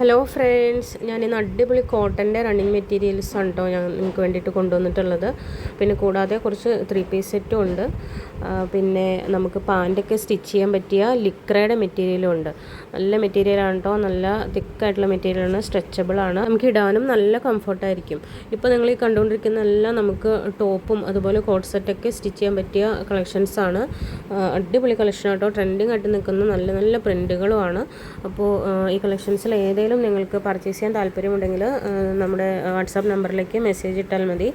Hello friends, ഞാനിന്ന് അടിപൊളി കോട്ടൻ്റെ റണ്ണിങ് മെറ്റീരിയൽസ് ആണ് കേട്ടോ ഞാൻ നിങ്ങൾക്ക് വേണ്ടിയിട്ട് കൊണ്ടുവന്നിട്ടുള്ളത്. പിന്നെ കൂടാതെ കുറച്ച് 3 പീസ് സെറ്റും ഉണ്ട്. പിന്നെ നമുക്ക് പാൻറ്റൊക്കെ സ്റ്റിച്ച് ചെയ്യാൻ പറ്റിയ ലിക്രയുടെ മെറ്റീരിയലും ഉണ്ട്. നല്ല മെറ്റീരിയലാണ് കേട്ടോ, നല്ല തിക്കായിട്ടുള്ള മെറ്റീരിയലാണ്, സ്ട്രെച്ചബിളാണ്, നമുക്ക് ഇടാനും നല്ല കംഫർട്ടായിരിക്കും. ഇപ്പോൾ നിങ്ങൾ ഈ കണ്ടുകൊണ്ടിരിക്കുന്ന എല്ലാം നമുക്ക് ടോപ്പും അതുപോലെ കോട്ട് സെറ്റൊക്കെ സ്റ്റിച്ച് ചെയ്യാൻ പറ്റിയ കളക്ഷൻസാണ്. അടിപൊളി കളക്ഷനാണ് കേട്ടോ, ട്രെൻഡിങ് ആയിട്ട് നിൽക്കുന്ന നല്ല നല്ല പ്രിൻറ്റുകളുമാണ്. അപ്പോൾ ഈ കളക്ഷൻസിൽ ഏതെങ്കിലും നിങ്ങൾക്ക് പർച്ചേസ് ചെയ്യാൻ താല്പര്യമുണ്ടെങ്കിൽ നമ്മുടെ വാട്സാപ്പ് നമ്പറിലേക്ക് മെസ്സേജ് ഇട്ടാൽ മതി.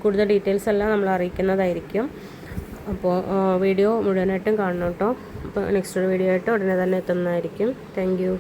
കൂടുതൽ ഡീറ്റെയിൽസ് എല്ലാം നമ്മൾ അറിയിക്കുന്നതായിരിക്കും. അപ്പോൾ വീഡിയോ മുഴുവനായിട്ടും കാണണം കേട്ടോ. അപ്പോൾ നെക്സ്റ്റ് വീഡിയോ ആയിട്ട് ഉടനെ തന്നെ എത്തുന്നതായിരിക്കും. Thank you.